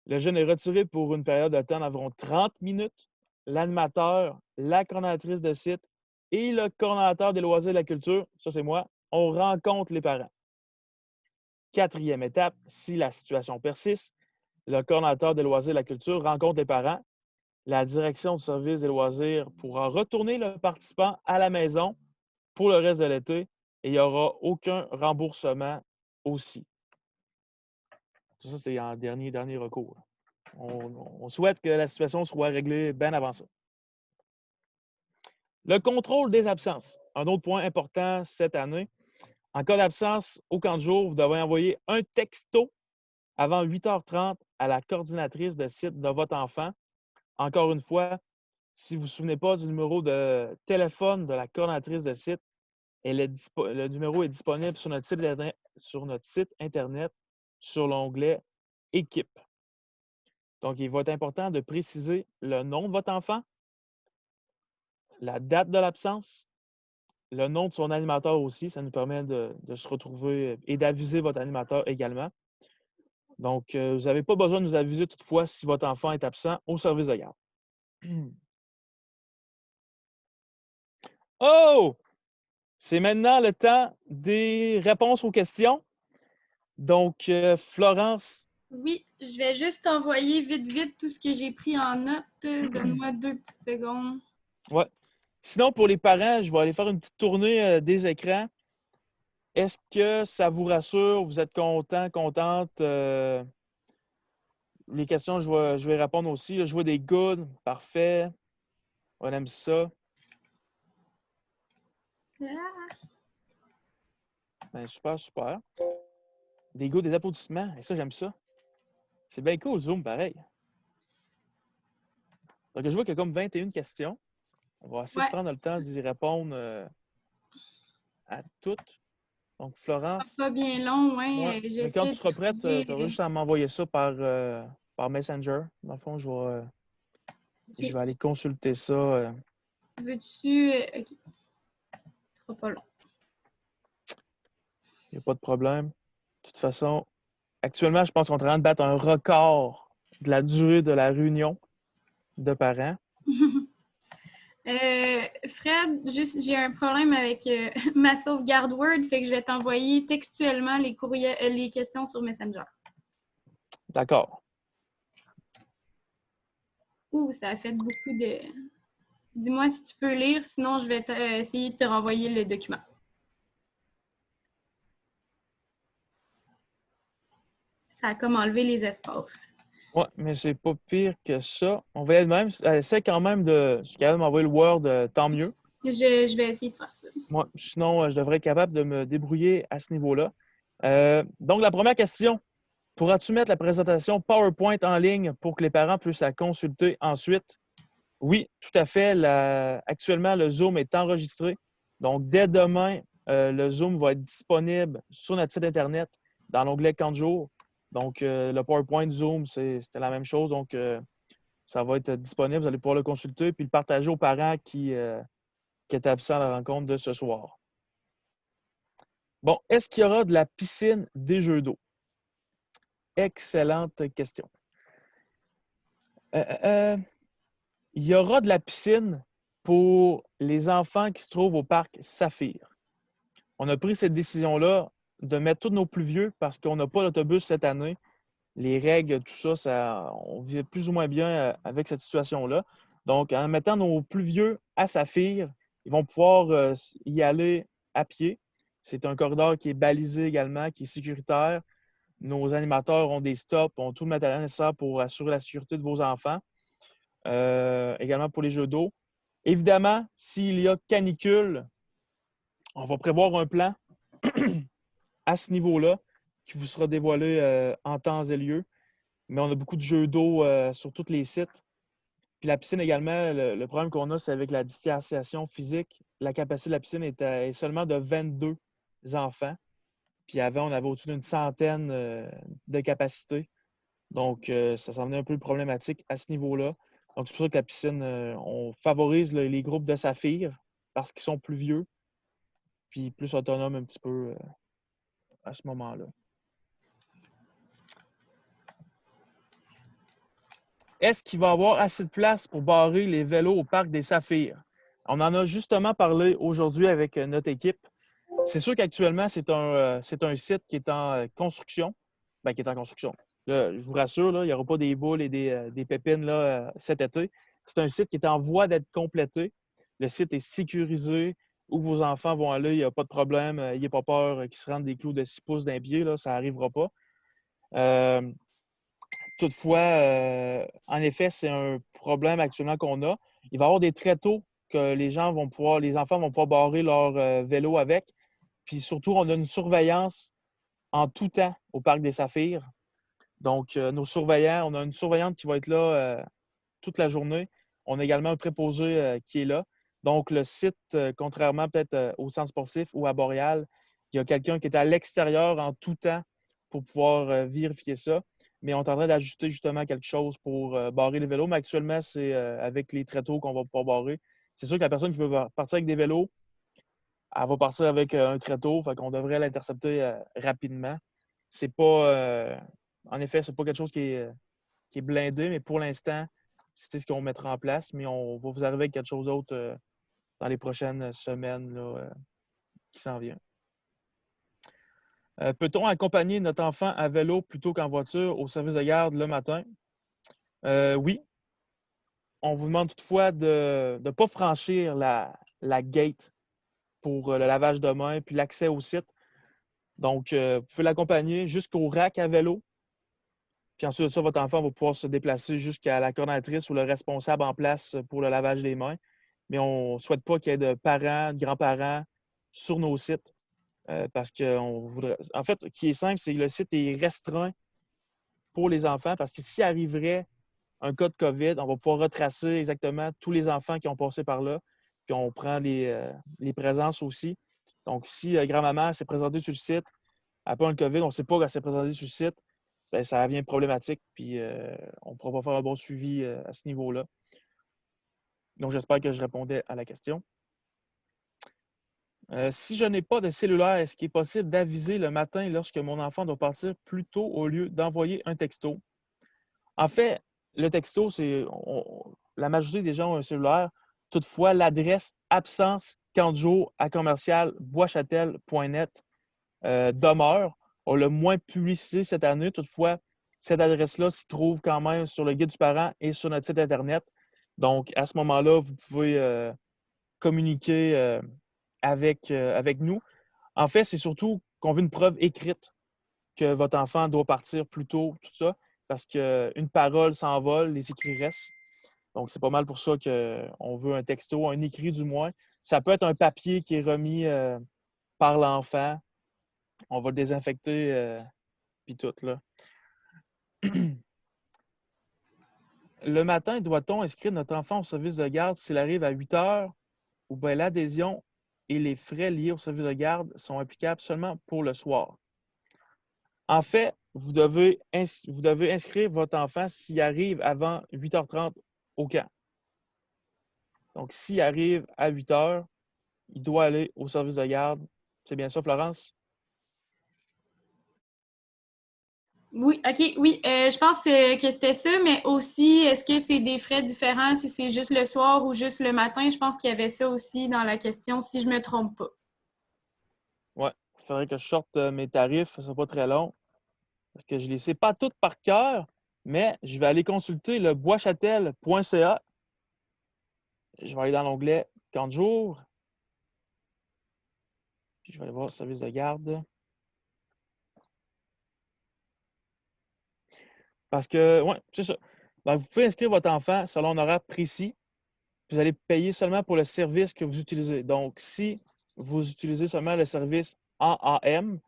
Le jeune est retiré pour une période de temps d'environ 30 minutes. L'animateur, la coordonnatrice de site et le coordonnateur des loisirs et de la culture, ça c'est moi, on rencontre les parents. Quatrième étape, si la situation persiste, le coordonnateur des loisirs et de la culture rencontre les parents. La direction du service des loisirs pourra retourner le participant à la maison pour le reste de l'été et il n'y aura aucun remboursement aussi. Tout ça, c'est en dernier recours. On souhaite que la situation soit réglée bien avant ça. Le contrôle des absences. Un autre point important cette année. En cas d'absence au camp de jour, vous devez envoyer un texto avant 8h30 à la coordinatrice de site de votre enfant. Encore une fois, si vous ne vous souvenez pas du numéro de téléphone de la coordinatrice de site, le numéro est disponible sur notre site Internet sur l'onglet « Équipe ». Donc, il va être important de préciser le nom de votre enfant, la date de l'absence, le nom de son animateur aussi. Ça nous permet de se retrouver et d'aviser votre animateur également. Donc, vous n'avez pas besoin de nous aviser toutefois si votre enfant est absent au service de garde. Oh! C'est maintenant le temps des réponses aux questions. Donc, Florence. Oui, je vais juste envoyer vite tout ce que j'ai pris en note. Donne-moi 2 petites secondes. Ouais. Sinon, pour les parents, je vais aller faire une petite tournée des écrans. Est-ce que ça vous rassure? Vous êtes content, contente? Les questions, je vais répondre aussi. Je vois des good, parfait. On aime ça. Ben, super, super. Des good, des applaudissements. Et ça, j'aime ça. C'est bien cool, Zoom, pareil. Donc, je vois qu'il y a comme 21 questions. On va essayer de prendre le temps d'y répondre à toutes. Donc, Florence. Pas bien long, ouais. Mais quand tu seras prête, tu auras juste à m'envoyer ça par Messenger. Dans le fond, je vais aller consulter ça. Veux-tu... OK. Ce sera pas long. Il n'y a pas de problème. De toute façon, actuellement, je pense qu'on est en train de battre un record de la durée de la réunion de parents. Fred, juste j'ai un problème avec ma sauvegarde Word, fait que je vais t'envoyer textuellement les questions sur Messenger. D'accord. Ouh, ça a fait beaucoup de... Dis-moi si tu peux lire, sinon je vais essayer de te renvoyer le document. Ça a comme enlevé les espaces. Oui, mais c'est pas pire que ça. On va elle-même. Essaie quand même de. Si tu es capable de m'envoyer le Word, tant mieux. Je vais essayer de faire ça. Moi, sinon, je devrais être capable de me débrouiller à ce niveau-là. Donc, la première question. Pourras-tu mettre la présentation PowerPoint en ligne pour que les parents puissent la consulter ensuite? Oui, tout à fait. Actuellement, le Zoom est enregistré. Donc, dès demain, le Zoom va être disponible sur notre site Internet dans l'onglet 40 jours. Donc, le PowerPoint Zoom, c'était la même chose. Donc, ça va être disponible. Vous allez pouvoir le consulter puis le partager aux parents qui étaient absents à la rencontre de ce soir. Bon, est-ce qu'il y aura de la piscine des jeux d'eau? Excellente question. Il y aura de la piscine pour les enfants qui se trouvent au parc Saphir. On a pris cette décision-là de mettre tous nos plus vieux parce qu'on n'a pas d'autobus cette année. Les règles, tout ça, on vit plus ou moins bien avec cette situation-là. Donc, en mettant nos plus vieux à Saphir, ils vont pouvoir y aller à pied. C'est un corridor qui est balisé également, qui est sécuritaire. Nos animateurs ont des stops, ont tout le matériel nécessaire pour assurer la sécurité de vos enfants. Également pour les jeux d'eau. Évidemment, s'il y a canicule, on va prévoir un plan à ce niveau-là qui vous sera dévoilé en temps et lieu. Mais on a beaucoup de jeux d'eau sur tous les sites. Puis la piscine également, le problème qu'on a, c'est avec la distanciation physique. La capacité de la piscine est seulement de 22 enfants. Puis avant, on avait au-dessus d'une centaine de capacités. Donc, ça s'en venait un peu problématique à ce niveau-là. Donc, c'est pour ça que la piscine, on favorise les groupes de Saphir parce qu'ils sont plus vieux puis plus autonomes un petit peu à ce moment-là. Est-ce qu'il va y avoir assez de place pour barrer les vélos au parc des Saphirs? On en a justement parlé aujourd'hui avec notre équipe. C'est sûr qu'actuellement, c'est un site qui est en construction. Bien, qui est en construction. Là, je vous rassure, là, il n'y aura pas des boules et des pépines là, cet été. C'est un site qui est en voie d'être complété. Le site est sécurisé. Où vos enfants vont aller, il n'y a pas de problème. N'ayez pas peur qu'ils se rendent des clous de 6 pouces d'un pied. Là, ça n'arrivera pas. Toutefois, en effet, c'est un problème actuellement qu'on a. Il va y avoir des tréteaux que les enfants vont pouvoir barrer leur vélo avec. Puis surtout, on a une surveillance en tout temps au Parc des Saphirs. Donc, nos surveillants, on a une surveillante qui va être là toute la journée. On a également un préposé qui est là. Donc, le site, contrairement peut-être au centre sportif ou à Boréal, il y a quelqu'un qui est à l'extérieur en tout temps pour pouvoir vérifier ça. Mais on est en train d'ajuster justement quelque chose pour barrer les vélos. Mais actuellement, c'est avec les tréteaux qu'on va pouvoir barrer. C'est sûr que la personne qui veut partir avec des vélos, elle va partir avec un tréteau. Fait qu'on devrait l'intercepter rapidement. C'est pas, en effet, c'est pas quelque chose qui est blindé, mais pour l'instant, c'est ce qu'on mettra en place. Mais on va vous arriver avec quelque chose d'autre dans les prochaines semaines là, qui s'en vient. Peut-on accompagner notre enfant à vélo plutôt qu'en voiture au service de garde le matin? Oui. On vous demande toutefois de ne pas franchir la gate pour le lavage de main puis l'accès au site. Donc, vous pouvez l'accompagner jusqu'au rack à vélo. Puis ensuite de ça, votre enfant va pouvoir se déplacer jusqu'à la coordonnatrice ou le responsable en place pour le lavage des mains. Mais on ne souhaite pas qu'il y ait de parents, de grands-parents sur nos sites. Parce qu'on voudrait. En fait, ce qui est simple, c'est que le site est restreint pour les enfants parce que s'il arriverait un cas de COVID, on va pouvoir retracer exactement tous les enfants qui ont passé par là. Puis on prend les présences aussi. Donc, si grand-maman s'est présentée sur le site, après le COVID, on ne sait pas qu'elle s'est présentée sur le site, bien, ça devient problématique. Puis on ne pourra pas faire un bon suivi à ce niveau-là. Donc, j'espère que je répondais à la question. Si je n'ai pas de cellulaire, est-ce qu'il est possible d'aviser le matin lorsque mon enfant doit partir plus tôt au lieu d'envoyer un texto? En fait, le texto, la majorité des gens ont un cellulaire. Toutefois, l'adresse absence 40 jours à commercial boischatel.net demeure. On l'a moins publicisé cette année. Toutefois, cette adresse-là s'y trouve quand même sur le guide du parent et sur notre site Internet. Donc, à ce moment-là, vous pouvez communiquer avec nous. En fait, c'est surtout qu'on veut une preuve écrite que votre enfant doit partir plus tôt, tout ça, parce qu'une parole s'envole, les écrits restent. Donc, c'est pas mal pour ça qu'on veut un texto, un écrit du moins. Ça peut être un papier qui est remis par l'enfant On va le désinfecter, puis tout, là. Le matin, doit-on inscrire notre enfant au service de garde s'il arrive à 8 heures ou bien l'adhésion et les frais liés au service de garde sont applicables seulement pour le soir? En fait, vous devez inscrire votre enfant s'il arrive avant 8h30 au camp. Donc, s'il arrive à 8 heures, il doit aller au service de garde. C'est bien ça, Florence? Oui, OK, oui. Je pense que c'était ça, mais aussi, est-ce que c'est des frais différents si c'est juste le soir ou juste le matin? Je pense qu'il y avait ça aussi dans la question, si je me trompe pas. Ouais, il faudrait que je sorte mes tarifs, ça ne sera pas très long, parce que je ne les sais pas toutes par cœur, mais je vais aller consulter le boischatel.ca. Je vais aller dans l'onglet Camp de jour, puis je vais aller voir service de garde. Parce que, ouais, c'est ça. Donc, vous pouvez inscrire votre enfant selon un horaire précis. Vous allez payer seulement pour le service que vous utilisez. Donc, si vous utilisez seulement le service en AM,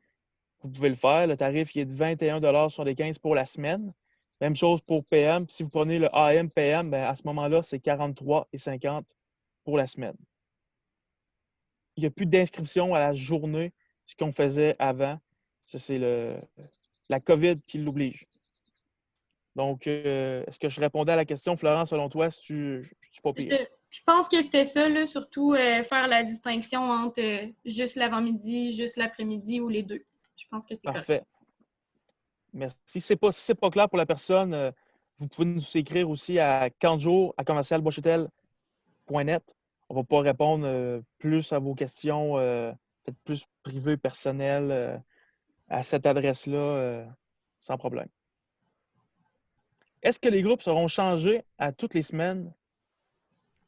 vous pouvez le faire. Le tarif il est de 21,75 $ pour la semaine. Même chose pour PM. Si vous prenez le AM, PM, bien, à ce moment-là, c'est 43,50 $ pour la semaine. Il n'y a plus d'inscription à la journée, ce qu'on faisait avant. Ça, c'est la COVID qui l'oblige. Donc, est-ce que je répondais à la question, Florent, selon toi, si tu pas pire? Je pense que c'était ça, là, surtout faire la distinction entre juste l'avant-midi, juste l'après-midi ou les deux. Je pense que c'est correct. Parfait. Merci. Si ce n'est pas clair pour la personne, vous pouvez nous écrire aussi à commercial@bochetel.net. On va pouvoir répondre plus à vos questions, peut-être plus privées, personnelles, à cette adresse-là, sans problème. Est-ce que les groupes seront changés à toutes les semaines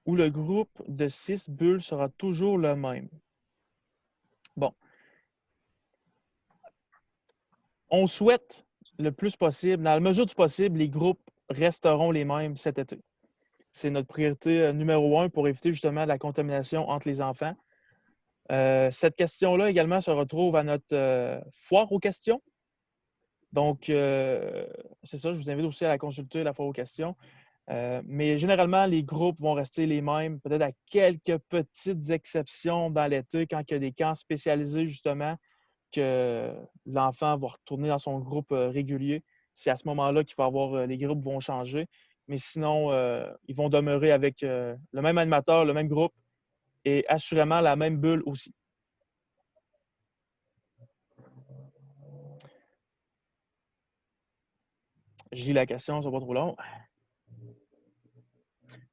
ou le groupe de 6 bulles sera toujours le même? Bon. On souhaite le plus possible, dans la mesure du possible, les groupes resteront les mêmes cet été. C'est notre priorité numéro 1 pour éviter justement la contamination entre les enfants. Cette question-là également se retrouve à notre foire aux questions. Donc, c'est ça, je vous invite aussi à la consulter, la foire aux questions. Mais généralement, les groupes vont rester les mêmes, peut-être à quelques petites exceptions dans l'été, quand il y a des camps spécialisés, justement, que l'enfant va retourner dans son groupe régulier. C'est à ce moment-là qu'il va avoir, les groupes vont changer. Mais sinon, ils vont demeurer avec le même animateur, le même groupe et assurément la même bulle aussi. Je lis la question, ce n'est pas trop long.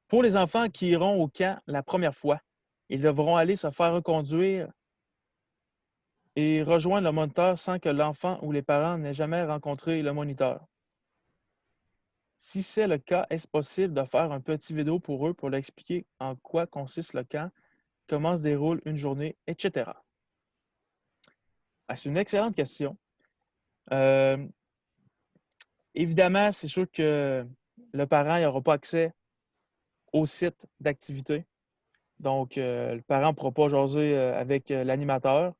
Pour les enfants qui iront au camp la première fois, ils devront aller se faire reconduire et rejoindre le moniteur sans que l'enfant ou les parents n'aient jamais rencontré le moniteur. Si c'est le cas, est-ce possible de faire un petit vidéo pour eux pour leur expliquer en quoi consiste le camp, comment se déroule une journée, etc.? C'est une excellente question. Évidemment, c'est sûr que le parent n'aura pas accès au site d'activité. Donc, le parent ne pourra pas jaser avec l'animateur.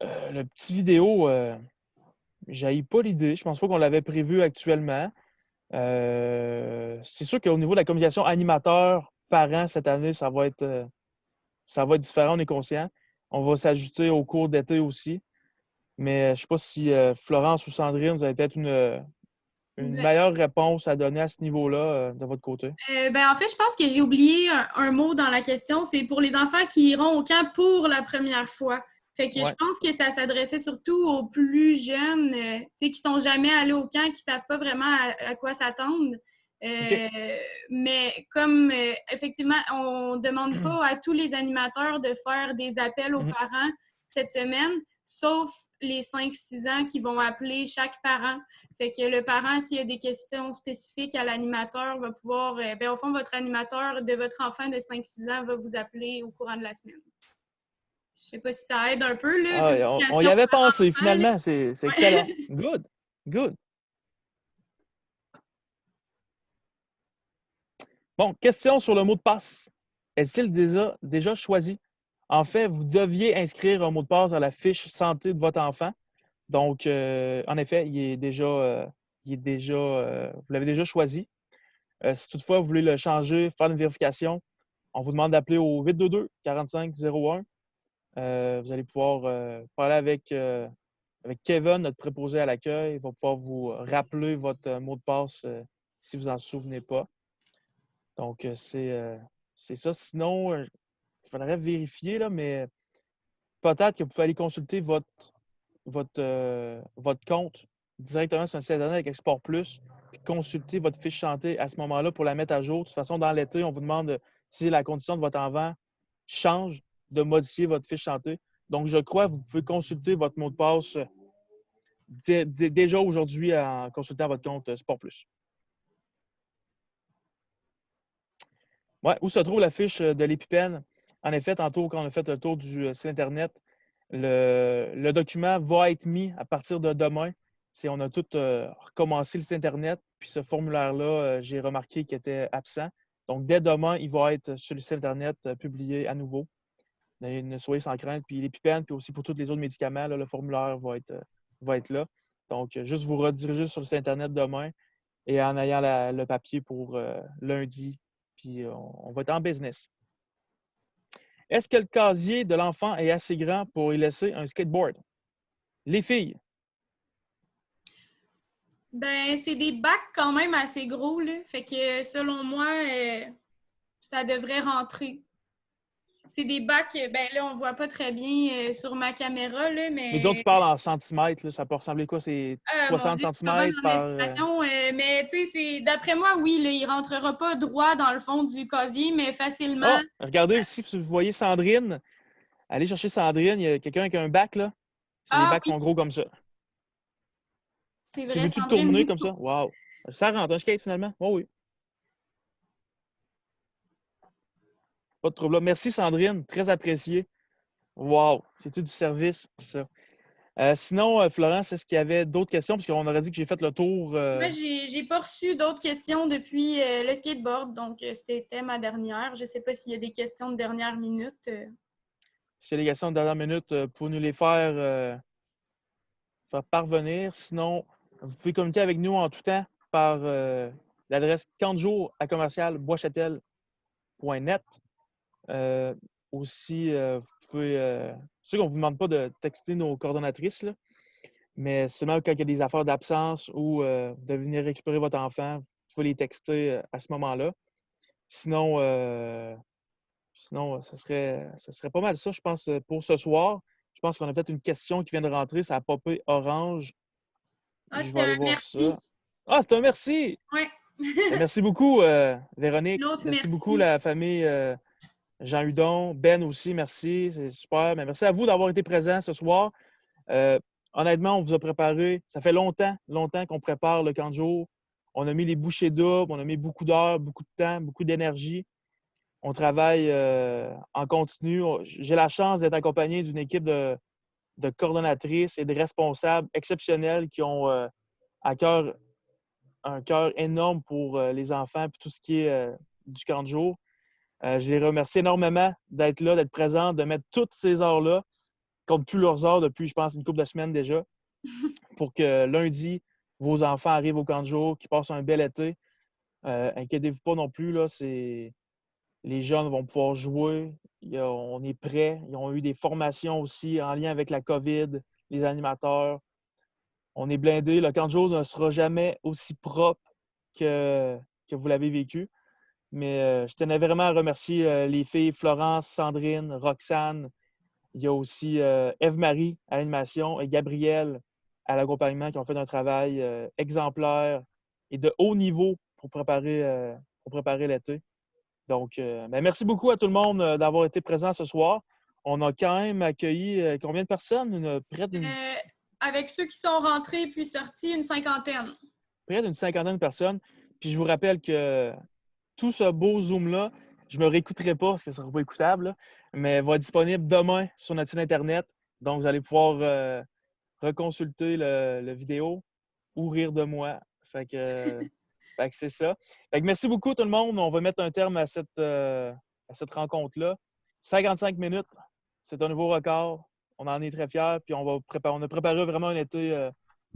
Le petit vidéo, j'haïs pas l'idée. Je pense pas qu'on l'avait prévu actuellement. C'est sûr qu'au niveau de la communication animateur-parent cette année, ça va être différent, on est conscient. On va s'ajuster au cours d'été aussi. Mais je ne sais pas si Florence ou Sandrine, vous avez peut-être une Ben, meilleure réponse à donner à ce niveau-là de votre côté. en fait, je pense que j'ai oublié un mot dans la question. C'est pour les enfants qui iront au camp pour la première fois. Fait que je Ouais. pense que ça s'adressait surtout aux plus jeunes, tu sais, qui sont jamais allés au camp, qui savent pas vraiment à quoi s'attendre. OK. Mais comme effectivement, on demande pas à tous les animateurs de faire des appels aux Mhm. parents cette semaine, sauf les 5-6 ans qui vont appeler chaque parent. Fait que le parent, s'il y a des questions spécifiques à l'animateur, va pouvoir, au fond, votre animateur de votre enfant de 5-6 ans va vous appeler au courant de la semaine. Je sais pas si ça aide un peu, là, Ah, on y communication avait pensé, parent-enfant, là. finalement. C'est excellent. Ouais. Good. Good. Bon, question sur le mot de passe. Est-il déjà choisi? En fait, vous deviez inscrire un mot de passe à la fiche santé de votre enfant. Donc, en effet, vous l'avez déjà choisi. Si toutefois vous voulez le changer, faire une vérification, on vous demande d'appeler au 822-4501. Vous allez pouvoir parler avec Kevin, notre préposé à l'accueil. Il va pouvoir vous rappeler votre mot de passe si vous n'en souvenez pas. Donc, c'est ça. Sinon, il faudrait vérifier, là, mais peut-être que vous pouvez aller consulter votre compte directement sur un site Internet avec Export Plus, puis consulter votre fiche santé à ce moment-là pour la mettre à jour. De toute façon, dans l'été, on vous demande si la condition de votre enfant change, de modifier votre fiche santé. Donc, je crois que vous pouvez consulter votre mot de passe déjà aujourd'hui en consultant votre compte Sport Plus. Ouais, où se trouve la fiche de l'épipène? En effet, tantôt, quand on a fait le tour du site Internet, le document va être mis à partir de demain. On a tout recommencé le site Internet, puis ce formulaire-là, j'ai remarqué qu'il était absent. Donc, dès demain, il va être sur le site Internet publié à nouveau. Ne soyez sans crainte. Puis l'épipène, puis aussi pour tous les autres médicaments, là, le formulaire va être là. Donc, juste vous rediriger sur le site Internet demain et en ayant le papier pour lundi, puis on va être en business. Est-ce que le casier de l'enfant est assez grand pour y laisser un skateboard? Les filles. Ben, c'est des bacs quand même assez gros, là. Fait que selon moi, ça devrait rentrer. C'est des bacs, ben là, on voit pas très bien sur ma caméra, là, Mais disons, tu mais parles en centimètres, là, ça peut ressembler à quoi? C'est mon 60 Dieu, je suis pas bonne centimètres en par. estimation, mais tu sais, d'après moi, oui, là, il rentrera pas droit dans le fond du casier, mais facilement. Oh, regardez ici, si vous voyez Sandrine, allez chercher Sandrine, il y a quelqu'un avec un bac, là. Les Ah bacs oui, sont gros comme ça. c'est Tu vrai, veux-tu le Sandrine tourner dit comme tout. ça? Wow! Ça rentre, un skate finalement? Oh oui. Pas de trouble là. Merci Sandrine, très apprécié. Wow! C'est-tu du service, ça? Sinon, Florence, est-ce qu'il y avait d'autres questions? Parce qu'on aurait dit que j'ai fait le tour. Moi, j'ai pas reçu d'autres questions depuis le skateboard, donc c'était ma dernière. Je sais pas s'il y a des questions de dernière minute. S'il y a des questions de dernière minute, pour nous les faire parvenir. Sinon, vous pouvez communiquer avec nous en tout temps par l'adresse 40 jours à commercial boischatel.net. Aussi, vous pouvez. C'est sûr qu'on ne vous demande pas de texter nos coordonnatrices, là, mais seulement quand il y a des affaires d'absence ou de venir récupérer votre enfant, vous pouvez les texter à ce moment-là. Sinon, ça serait pas mal ça, je pense, pour ce soir. Je pense qu'on a peut-être une question qui vient de rentrer. Ça a popé orange. Ah, Je c'était vais aller un voir merci. ça. Ah, c'est un merci! Ouais. Ben, merci beaucoup, Véronique. L'autre Merci beaucoup, merci. la famille Jean Hudon. Ben aussi, merci. C'est super. Mais merci à vous d'avoir été présents ce soir. Euh, Honnêtement, on vous a préparé. Ça fait longtemps, longtemps qu'on prépare le camp de jour. On a mis les bouchées doubles, on a mis beaucoup d'heures, beaucoup de temps, beaucoup d'énergie. On travaille en continu. J'ai la chance d'être accompagné d'une équipe de coordonnatrices et de responsables exceptionnels qui ont à cœur un cœur énorme pour les enfants et tout ce qui est du camp de jour. Je les remercie énormément d'être là, d'être présents, de mettre toutes ces heures-là, compte plus leurs heures depuis, je pense, une couple de semaines déjà, pour que lundi, vos enfants arrivent au camp de jour, qu'ils passent un bel été. Inquiétez-vous pas non plus, là, les jeunes vont pouvoir jouer. On est prêts. Ils ont eu des formations aussi en lien avec la COVID, les animateurs. On est blindés. Le camp de jour ne sera jamais aussi propre que vous l'avez vécu. Mais je tenais vraiment à remercier les filles Florence, Sandrine, Roxane. Il y a aussi Eve-Marie à l'animation et Gabrielle à l'accompagnement qui ont fait un travail exemplaire et de haut niveau pour préparer l'été. Donc, ben, merci beaucoup à tout le monde d'avoir été présent ce soir. On a quand même accueilli combien de personnes? Euh, Avec ceux qui sont rentrés puis sortis, une cinquantaine. Près d'une cinquantaine de personnes. Puis je vous rappelle que tout ce beau Zoom-là, je ne me réécouterai pas parce que ça ne sera pas écoutable, là, mais va être disponible demain sur notre site Internet. Donc, vous allez pouvoir reconsulter le vidéo ou rire de moi. Fait que c'est ça. Fait que merci beaucoup tout le monde. On va mettre un terme à cette rencontre-là. 55 minutes C'est un nouveau record. On en est très fiers. Puis on a préparé vraiment un été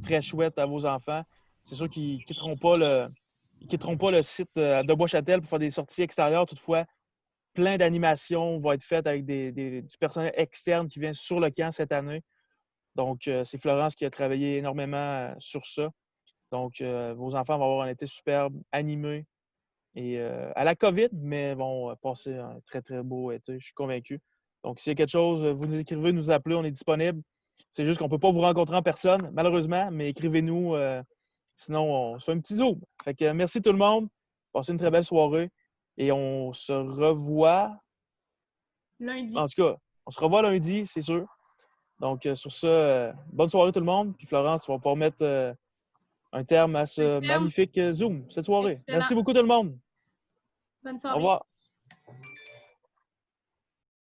très chouette à vos enfants. C'est sûr qu'ils ne quitteront pas le site de Bois-Châtel pour faire des sorties extérieures. Toutefois, plein d'animations vont être faites avec du personnel externe qui vient sur le camp cette année. Donc, c'est Florence qui a travaillé énormément sur ça. Donc, vos enfants vont avoir un été superbe, animé et à la COVID, mais vont passer un très, très beau été, je suis convaincu. Donc, s'il y a quelque chose, vous nous écrivez, nous appelez, on est disponible. C'est juste qu'on ne peut pas vous rencontrer en personne, malheureusement, mais écrivez-nous, sinon on se fait un petit zoom. Fait que merci tout le monde, passez une très belle soirée et on se revoit Lundi. en tout cas, on se revoit lundi, c'est sûr. Donc, sur ça, bonne soirée tout le monde. Puis Florence, tu vas pouvoir mettre un terme à ce magnifique Zoom cette soirée. Excellent. Merci beaucoup tout le monde. Bonne Au soirée. revoir.